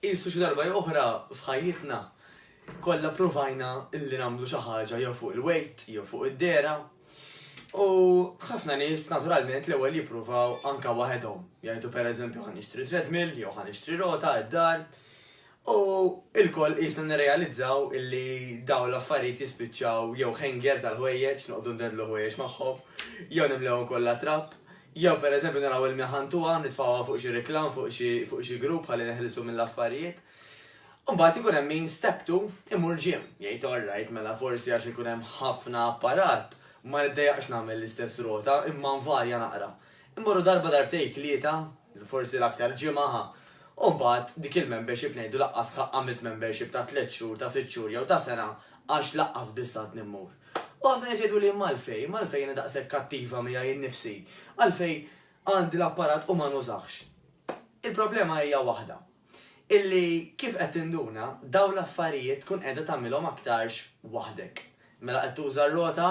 Qisu xi darba oħra f'ħajjitna kollha provajna illi nagħmlu xi ħaġa jew fuq il-weight jew fuq id-dera. U ħafna nies naturalment l-ewwel jippruvaw anke waħedhom. Jgħidu pereżempju ħa nixtri treadmill jew ħa nixtri rota id-dar. U il-koll qisna nirrealizzaw illi dawn l-affarijiet jispiċċaw jew hanger tal-ħwejjeġ, noqogħdu ndedlu ħwejjeġ magħhom, jew nimlewhom kollha trapp. Jew pereżempju naraw il-meħantuha nitfgħuha fuq xi riklam fuq xi grupp ħalli neħilsu mill-affarijiet. U mbagħad ikun hemm min step 2 imur ġim. Jgħid alright mela forsi għax ikun hemm ħafna apparat ma niddejjaqx nagħmel l-istess rota imma nvarja naqra. Immorru darba darbtejn tlieta, forsi l-aktar ġimgħa. U mbagħad dik il-membership ngħidu laqqas għamilt membership ta' 3 xhur, ta' 6 xhur jew ta' sena għax laqqas biss għad nimmur. U ħafna jgħidu li malfej jiena daqshekk kattiva miegħi innifsi, għalfej għandi l-apparat u ma nużax. Il-problema hija waħda. Illi kif qed tinduna dawn l-affarijiet tkun qiegħda tagħmilhom aktarx waħdek. Mela qed tuża r-rota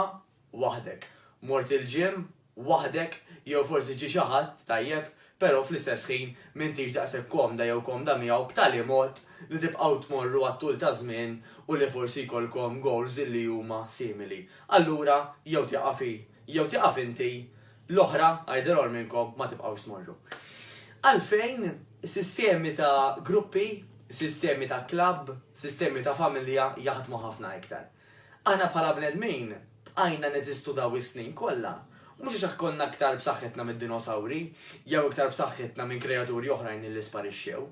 waħdek. Mort il-ġim waħdek jew forsi ġi xi ħadd tajjeb, però fl-istess ħin m'intix daqshekk komda jew komda miegħu b'tali mod li tibqgħu tmorru għat-tul ta' żmien u li forsi jkollkom goals illi huma simili. Allura jew tieqaf jew tieqaf inti l-oħra għajder minnkom ma tibqgħux tmorru. Għalfejn sistemi ta' gruppi, sistemi ta' klabb, sistemi ta' familja jaħdmu ħafna iktar. Aħna bħala bnedmin bqajna neżistu daw is-snin kollha. Mhux għax konna aktar b'saħħitna mid-dinosawri, jew iktar b'saħħitna minn kreaturi oħrajn illi sparixxew.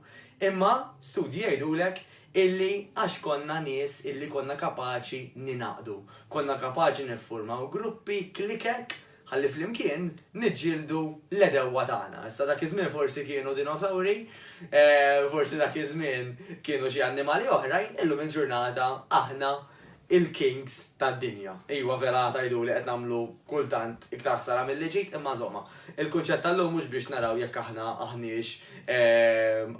Imma studji jgħidulek illi għax konna nies illi konna kapaċi ninaqdu. Konna kapaċi niffurmaw gruppi klikek ħalli flimkien niġġieldu l-edewwa tagħna. Issa dak iż-żmien forsi kienu dinosawri, forsi dak iż-żmien kienu xi annimali oħrajn, illum il-ġurnata aħna il-kings tad-dinja. Iwa vera tajdu li qed nagħmlu kultant iktar ħsara milli ġejt, imma żomma. Il-kunċett tal-lum mhux biex naraw jekk aħna aħniex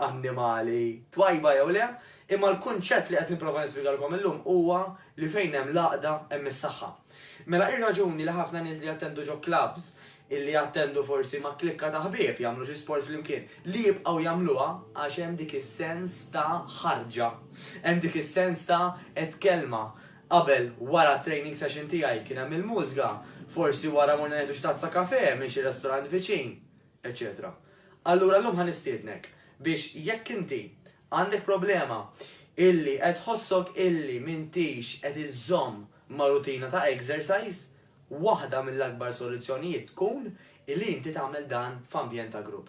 annimali twajba jew le, imma l-kunċett li qed nipprova nispjegalkom illum huwa li fejn hemm l-għaqda hemm is-saħħa. Mela ir-raġuni li ħafna nies li jattendu ġo clubs, illi jattendu forsi ma' klikka ta' ħbieb jagħmlu xi sport flimkien, li jibqgħu jagħmluha għax hemm dik is-sens ta' ħarġa. Hemm dik is-sens ta' qed kelma. Qabel wara training session tiegħi kien hemm il-mużika, forsi wara morna ngħidu xi tazza kafè minn xi restorant viċin, eċetera. Allura llum ħanistiednek biex jekk inti għandek problema illi qed ħossok illi m'intix qed iżżomm ma' rutina ta' exercise, waħda mill-akbar soluzzjonijiet tkun illi inti tagħmel dan f'ambjent ta' grupp.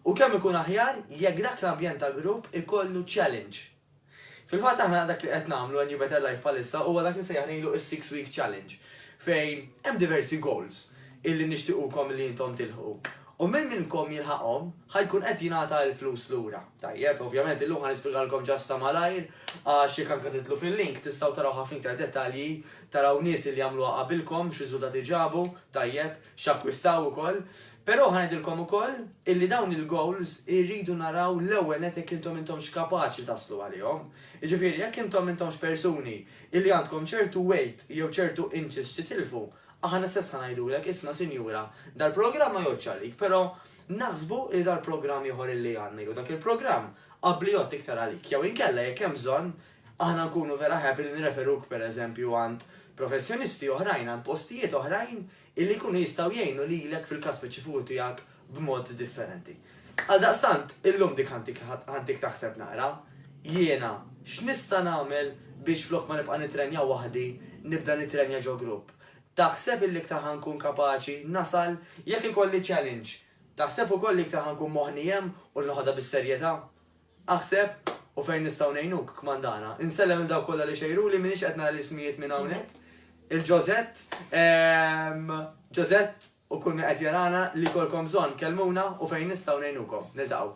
U kemm ikun aħjar jekk dak l-ambjent ta' grupp ikollu challenge. Fil-fatt aħna dak li qed nagħmlu għan Better Life bħalissa huwa dak li nsejjaħ is-6-week challenge fejn hemm diversi goals illi nixtiequkom li intom tilħu. U minnkom jilħaqhom ħajkun qed jingħata l-flus lura. Tajjeb, ovvjament illum ħanispjegalkom ġasta malajr għax jekk anke titlu fil-link tistgħu taraw ħafna iktar dettalji, taraw nies li jagħmluha qabilkom x'riżultati ġabu, tajjeb, x'akkwistaw ukoll. Però ħanejdilkom ukoll illi dawn il-goals irridu naraw l-ewwel qed jekk intomx kapaċi taslu għalihom. Jiġifieri jekk intomx persuni illi għandkom ċertu weight jew ċertu inches titilfu, aħna stess ħanajdulek isma' sinjura, dal-programm ma joċċalik, però naħsbu li dal-programm ieħor illi għandna jew dak il-programm qabli jgħod iktar għalik. Jew inkella jekk hemm bżonn aħna nkunu vera happy li nirreferuk pereżempju għand professjonisti oħrajn, għand postijiet oħrajn illi jkunu jistgħu jgħinu lilek fil-każ speċifiku tiegħek b'mod differenti. Għaldaqstant illum dik ħantik taħseb naqra, jiena x'nista' nagħmel biex flok ma nibqa' nitrenja waħdi nibda nitrenja ġo grupp. Taħseb illi iktar ħankun kapaċi nasal jekk ikolli challenge. Taħseb ukoll li iktar ħankun moħħni hemm u noħodha bis-serjetà. Aħseb u fejn nistgħu ngħinuk kmandana. Insellem il daw kollha li xejruli minix qed nara l-ismijiet minn hawnhekk. Il-Ġozett, Ġozett u kull min qed jarana li kolkom bżonn kelmuna u fejn nistgħu ngħinukom. Niltaqgħu.